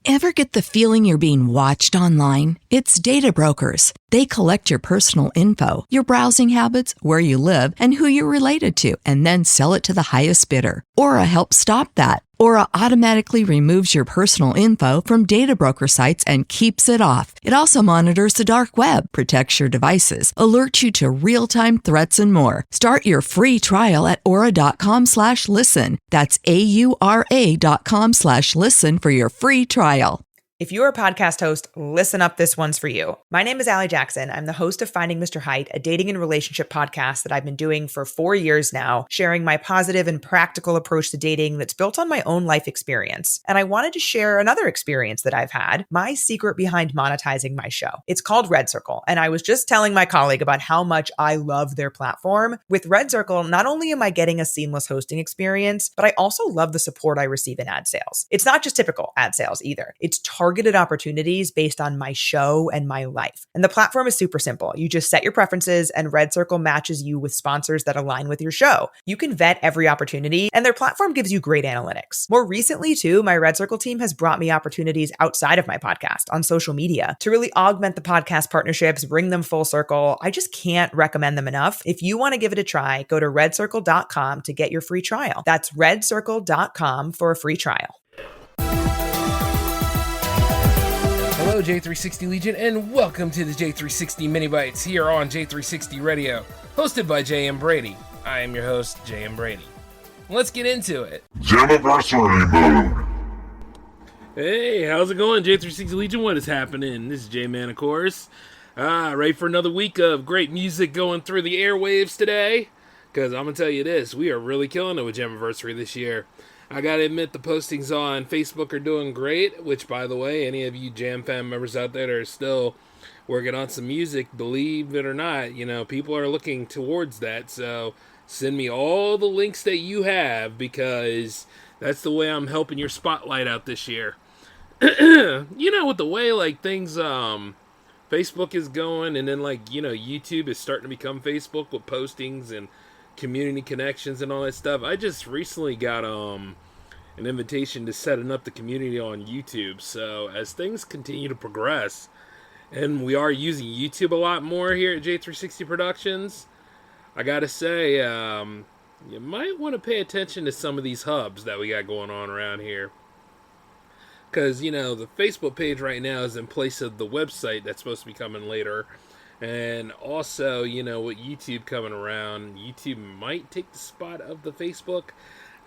Ever get the feeling you're being watched online? It's data brokers. They collect your personal info, your browsing habits, where you live, and who you're related to, and then sell it to the highest bidder. Aura helps stop that. Aura automatically removes your personal info from data broker sites and keeps it off. It also monitors the dark web, protects your devices, alerts you to real-time threats, and more. Start your free trial at aura.com/listen. That's AURA.com/listen for your free trial. If you're a podcast host, listen up, this one's for you. My name is Allie Jackson. I'm the host of Finding Mr. Height, a dating and relationship podcast that I've been doing for 4 years now, sharing my positive and practical approach to dating that's built on my own life experience. And I wanted to share another experience that I've had, my secret behind monetizing my show. It's called Red Circle, and I was just telling my colleague about how much I love their platform. With Red Circle, not only am I getting a seamless hosting experience, but I also love the support I receive in ad sales. It's not just typical ad sales either. It's targeted opportunities based on my show and my life. And the platform is super simple. You just set your preferences and Red Circle matches you with sponsors that align with your show. You can vet every opportunity and their platform gives you great analytics. More recently too, my Red Circle team has brought me opportunities outside of my podcast on social media to really augment the podcast partnerships, bring them full circle. I just can't recommend them enough. If you want to give it a try, go to redcircle.com to get your free trial. That's redcircle.com for a free trial. Hello J360 Legion and welcome to the J360 MiniBytes here on J360 Radio, hosted by J.M. Brady. I am your host, J.M. Brady. Let's get into it. Jammaversary mode. Hey, how's it going, J360 Legion? What is happening? This is J-Man, of course. Ready for another week of great music going through the airwaves today? Because I'm going to tell you this, we are really killing it with Jammaversary this year. I gotta admit, the postings on Facebook are doing great, which, by the way, any of you Jam Fam members out there that are still working on some music, believe it or not, people are looking towards that, so send me all the links that you have, because that's the way I'm helping your spotlight out this year. With the way, things, Facebook is going, and then, YouTube is starting to become Facebook with postings and community connections and all that stuff. I just recently got an invitation to setting up the community on YouTube. So as things continue to progress, and we are using YouTube a lot more here at J360 Productions, I gotta say, you might want to pay attention to some of these hubs that we got going on around here. Because, the Facebook page right now is in place of the website that's supposed to be coming later. And also, with YouTube coming around, YouTube might take the spot of the Facebook.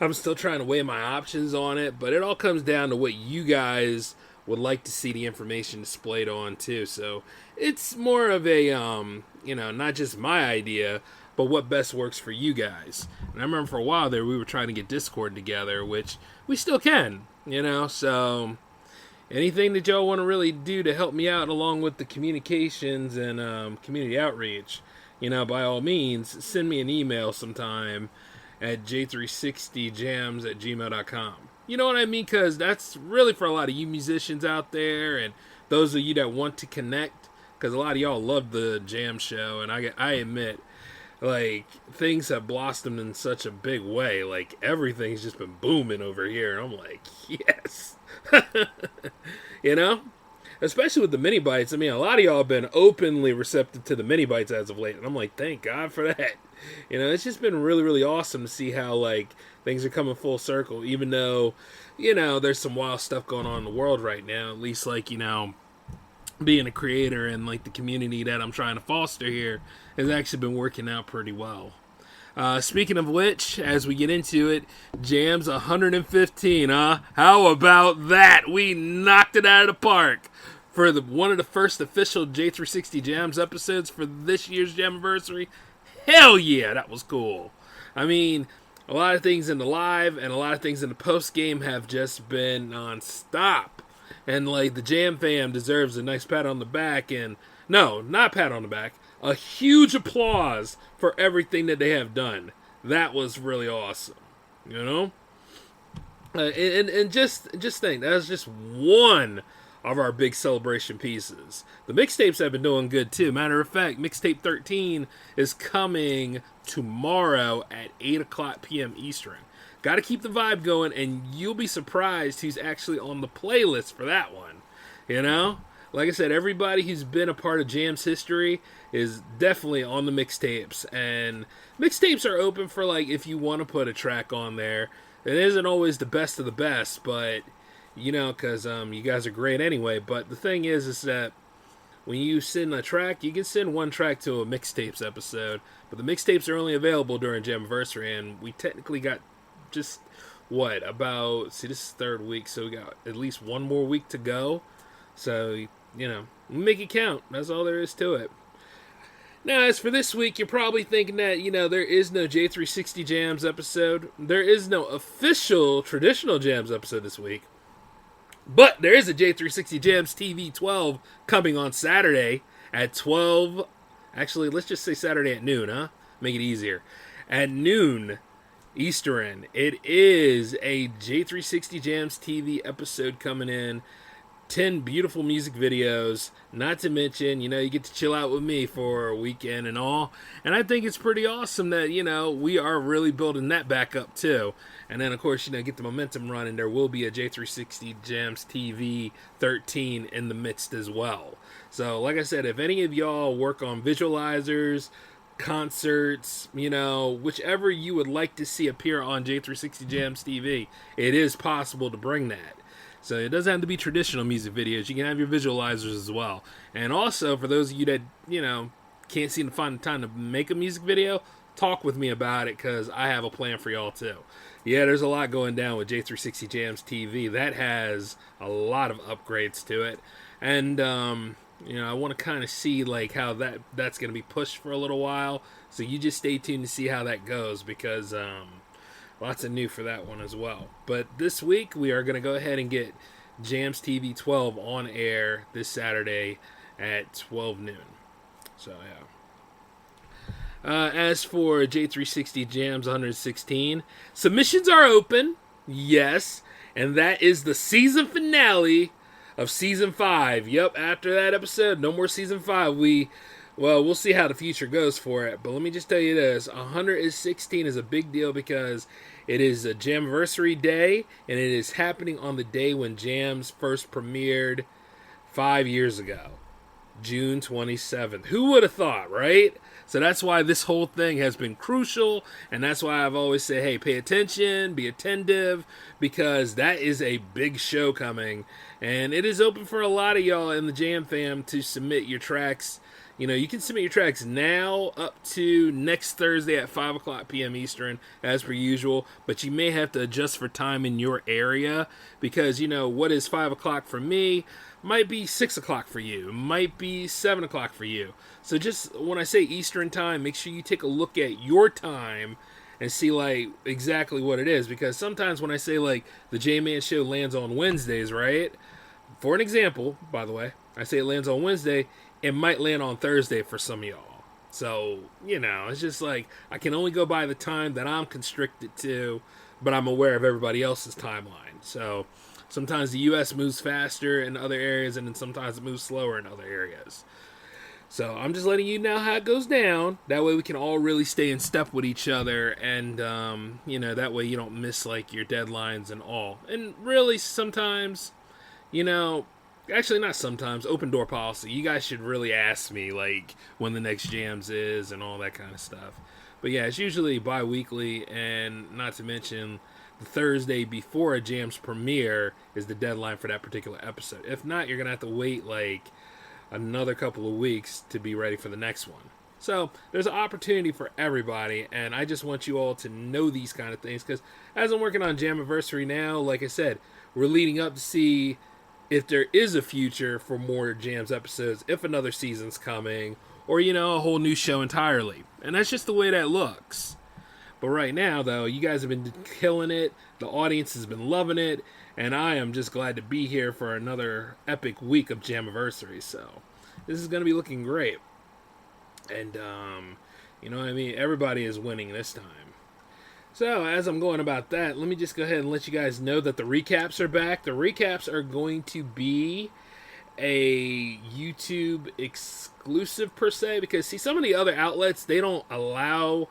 I'm still trying to weigh my options on it, but it all comes down to what you guys would like to see the information displayed on, too. So it's more of a, not just my idea, but what best works for you guys. And I remember for a while there, we were trying to get Discord together, which we still can, so anything that y'all want to really do to help me out along with the communications and community outreach, by all means, send me an email sometime at J360 Jams@gmail.com. You know what I mean? Because that's really for a lot of you musicians out there and those of you that want to connect, because a lot of y'all love the Jam show, and I admit, things have blossomed in such a big way. Everything's just been booming over here, and I'm like, yes. Especially with the MiniBytes. A lot of y'all have been openly receptive to the MiniBytes as of late, and I'm like, thank God for that. It's just been really, really awesome to see how, things are coming full circle, even though, there's some wild stuff going on in the world right now, at least, being a creator and, the community that I'm trying to foster here has actually been working out pretty well. Speaking of which, as we get into it, Jams 115, huh? How about that? We knocked it out of the park for one of the first official J360 Jams episodes for this year's Jammaversary. Hell yeah, that was cool. A lot of things in the live and a lot of things in the post game have just been non-stop. And the Jam fam deserves a nice pat on the back, and no, not pat on the back, a huge applause for everything that they have done. That was really awesome, and just think, that was just one of our big celebration pieces. The mixtapes have been doing good too. Matter of fact, mixtape 13 is coming tomorrow at 8 o'clock p.m. Eastern. got to keep the vibe going, and you'll be surprised who's actually on the playlist for that one. You know? Like I said, everybody who's been a part of Jam's history is definitely on the mixtapes. And mixtapes are open for, like, if you want to put a track on there. It isn't always the best of the best, but, you know, because you guys are great anyway. But the thing is that when you send a track, you can send one track to a mixtapes episode. But the mixtapes are only available during Jammaversary, and we technically got just, this is third week, so we got at least one more week to go. So, you know, make it count. That's all there is to it. Now, as for this week, you're probably thinking that, you know, there is no J360 Jams episode. There is no official traditional Jams episode this week. But there is a J360 JamsTV 12 coming on Saturday at 12. Actually, let's just say Saturday at noon, huh? Make it easier. At noon Eastern, it is a J360 JamsTV episode coming in. 10 beautiful music videos, not to mention, you know, you get to chill out with me for a weekend and all. And I think it's pretty awesome that, you know, we are really building that back up too. And then, of course, you know, get the momentum running. There will be a J360 JamsTV 13 in the midst as well. So, like I said, if any of y'all work on visualizers, concerts, you know, whichever you would like to see appear on J360 JamsTV, it is possible to bring that. So it doesn't have to be traditional music videos. You can have your visualizers as well. And also, for those of you that, you know, can't seem to find the time to make a music video, talk with me about it, because I have a plan for y'all too. Yeah, there's a lot going down with J360 JamsTV. That has a lot of upgrades to it. And, you know, I want to kind of see, like, how that's going to be pushed for a little while. So you just stay tuned to see how that goes, because, lots of new for that one as well. But this week, we are going to go ahead and get JamsTV 12 on air this Saturday at 12 noon. So, yeah. As for J360 Jams 116, submissions are open, yes, and that is the season finale of Season 5. Yep, after that episode, no more Season 5. We'll see how the future goes for it, but let me just tell you this. 116 is a big deal because it is a Jammaversary day, and it is happening on the day when Jams first premiered 5 years ago, June 27th. Who would have thought, right? So that's why this whole thing has been crucial, and that's why I've always said, hey, pay attention, be attentive, because that is a big show coming, and it is open for a lot of y'all in the Jam fam to submit your tracks. You know, you can submit your tracks now up to next Thursday at 5 o'clock p.m. Eastern, as per usual, but you may have to adjust for time in your area, because, you know, what is 5 o'clock for me might be 6 o'clock for you, might be 7 o'clock for you. So just when I say Eastern time, make sure you take a look at your time and see, like, exactly what it is, because sometimes when I say, like, the J-Man show lands on Wednesdays, right? For an example, by the way, I say it lands on Wednesday, it might land on Thursday for some of y'all. So, you know, it's just like, I can only go by the time that I'm constricted to, but I'm aware of everybody else's timeline. So, sometimes the U.S. moves faster in other areas, and then sometimes it moves slower in other areas. So, I'm just letting you know how it goes down. That way we can all really stay in step with each other, and, you know, that way you don't miss, like, your deadlines and all. And really, sometimes, you know, actually, not sometimes. Open door policy. You guys should really ask me, like, when the next Jams is and all that kind of stuff. But yeah, it's usually bi-weekly, and not to mention the Thursday before a Jams premiere is the deadline for that particular episode. If not, you're going to have to wait, like, another couple of weeks to be ready for the next one. So there's an opportunity for everybody, and I just want you all to know these kind of things, because as I'm working on Jammaversary now, like I said, we're leading up to see if there is a future for more Jams episodes, if another season's coming, or, you know, a whole new show entirely. And that's just the way that looks. But right now, though, you guys have been killing it, the audience has been loving it, and I am just glad to be here for another epic week of Jammaversary. So this is going to be looking great. And, you know what I mean? Everybody is winning this time. So, as I'm going about that, let me just go ahead and let you guys know that the recaps are back. The recaps are going to be a YouTube exclusive, per se, because, see, some of the other outlets, they don't allow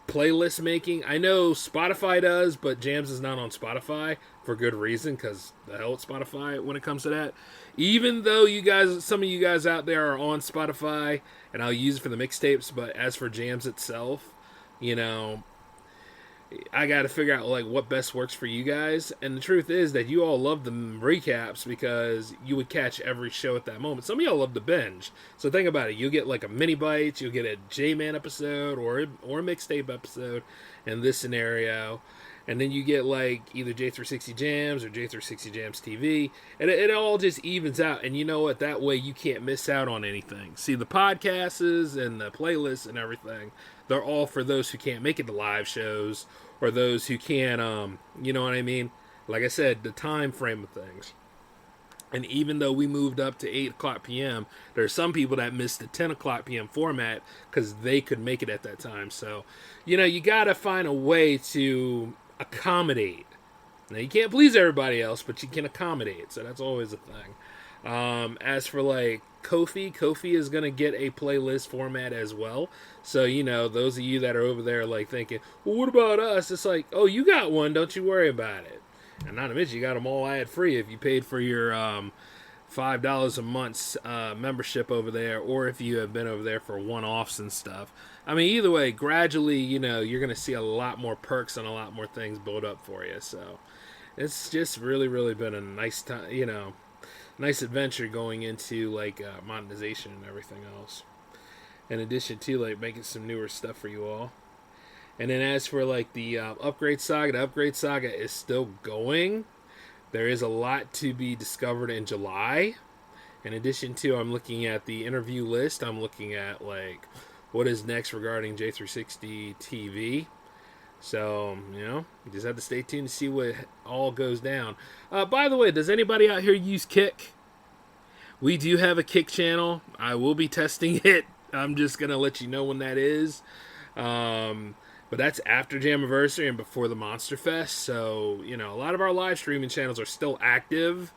playlist making. I know Spotify does, but Jams is not on Spotify for good reason, because the hell with Spotify when it comes to that. Even though some of you guys out there are on Spotify, and I'll use it for the mixtapes, but as for Jams itself, I got to figure out like what best works for you guys. And the truth is that you all love the recaps because you would catch every show at that moment. Some of y'all love the binge. So think about it. You'll get like a MiniBytes, you'll get a J-Man episode or a mixtape episode in this scenario. And then you get like either J360 Jams or J360 JamsTV. And it all just evens out. And you know what? That way you can't miss out on anything. See, the podcasts and the playlists and everything, they're all for those who can't make it to live shows or those who can't, you know what I mean? Like I said, the time frame of things. And even though we moved up to 8 o'clock p.m., there are some people that missed the 10 o'clock p.m. format because they could make it at that time. So, you got to find a way to accommodate. Now, you can't please everybody else, but you can accommodate. So that's always a thing. As for like Kofi is going to get a playlist format as well. So, those of you that are over there like thinking, well, what about us? It's like, oh, you got one. Don't you worry about it. And not to mention, you got them all ad free if you paid for your $5 a month membership over there, or if you have been over there for one-offs and stuff. I mean, either way, gradually, you're going to see a lot more perks and a lot more things build up for you. So it's just really, really been a nice time, nice adventure going into like monetization and everything else. In addition to like making some newer stuff for you all. And then as for like the upgrade saga is still going. There is a lot to be discovered in July. In addition to, I'm looking at the interview list. I'm looking at like what is next regarding J360 TV. So, you just have to stay tuned to see what all goes down. By the way, does anybody out here use Kick? We do have a Kick channel. I will be testing it. I'm just going to let you know when that is. But that's after Jammaversary and before the Monster Fest. So, a lot of our live streaming channels are still active.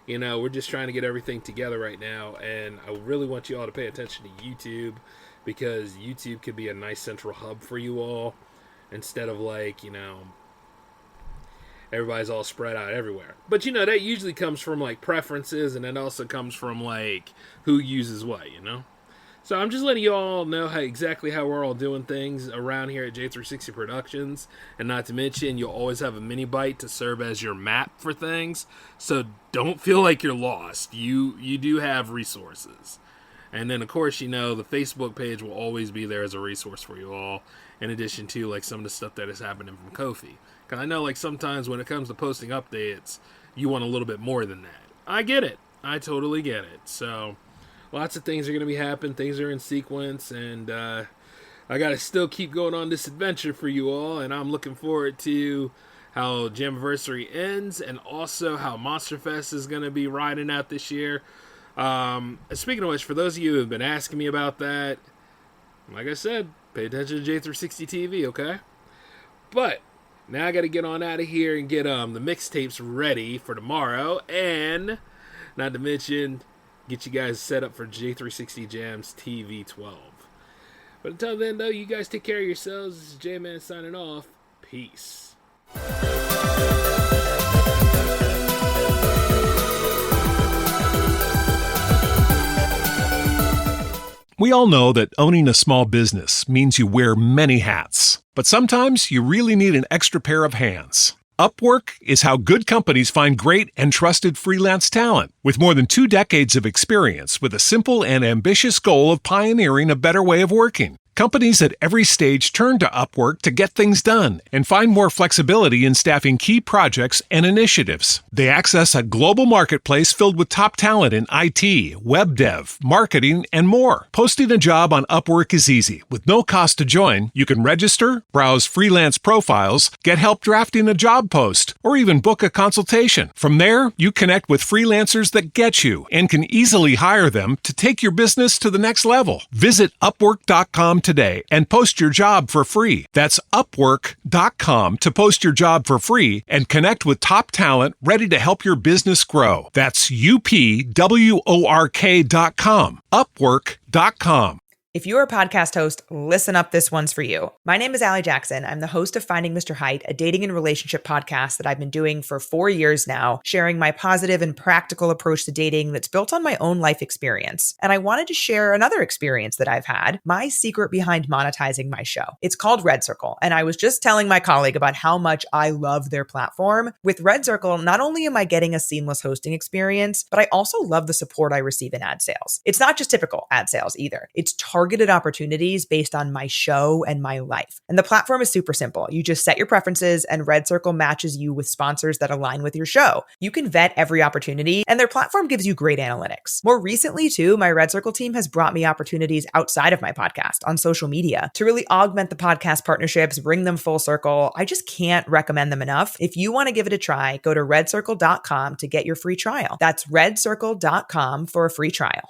We're just trying to get everything together right now. And I really want you all to pay attention to YouTube, because YouTube could be a nice central hub for you all instead of like, everybody's all spread out everywhere. But, that usually comes from like preferences, and it also comes from like who uses what, So I'm just letting you all know exactly how we're all doing things around here at J360 Productions. And not to mention, you'll always have a MiniByte to serve as your map for things. So don't feel like you're lost. You do have resources. And then, of course, the Facebook page will always be there as a resource for you all. In addition to, like, some of the stuff that is happening from Kofi. Because I know, like, sometimes when it comes to posting updates, you want a little bit more than that. I get it. I totally get it. So lots of things are going to be happening. Things are in sequence, and I got to still keep going on this adventure for you all, and I'm looking forward to how Jammaversary ends and also how Monster Fest is going to be riding out this year. Speaking of which, for those of you who have been asking me about that, like I said, pay attention to J360 TV, okay? But now I got to get on out of here and get the mixtapes ready for tomorrow, and not to mention get you guys set up for J360 JamsTV 12. But until then, though, you guys take care of yourselves. This is J-Man signing off. Peace. We all know that owning a small business means you wear many hats, but sometimes you really need an extra pair of hands. Upwork is how good companies find great and trusted freelance talent. With more than 2 decades of experience with a simple and ambitious goal of pioneering a better way of working, companies at every stage turn to Upwork to get things done and find more flexibility in staffing key projects and initiatives. They access a global marketplace filled with top talent in IT, web dev, marketing, and more. Posting a job on Upwork is easy. With no cost to join, you can register, browse freelance profiles, get help drafting a job post, or even book a consultation. From there, you connect with freelancers that get you and can easily hire them to take your business to the next level. Visit Upwork.com today and post your job for free. That's Upwork.com to post your job for free and connect with top talent ready to help your business grow. That's UPWORK.com. Upwork.com. If you're a podcast host, listen up, this one's for you. My name is Allie Jackson. I'm the host of Finding Mr. Height, a dating and relationship podcast that I've been doing for 4 years now, sharing my positive and practical approach to dating that's built on my own life experience. And I wanted to share another experience that I've had, my secret behind monetizing my show. It's called Red Circle, and I was just telling my colleague about how much I love their platform. With Red Circle, not only am I getting a seamless hosting experience, but I also love the support I receive in ad sales. It's not just typical ad sales either. It's targeted opportunities based on my show and my life. And the platform is super simple. You just set your preferences and Red Circle matches you with sponsors that align with your show. You can vet every opportunity and their platform gives you great analytics. More recently too, my Red Circle team has brought me opportunities outside of my podcast on social media to really augment the podcast partnerships, bring them full circle. I just can't recommend them enough. If you want to give it a try, go to redcircle.com to get your free trial. That's redcircle.com for a free trial.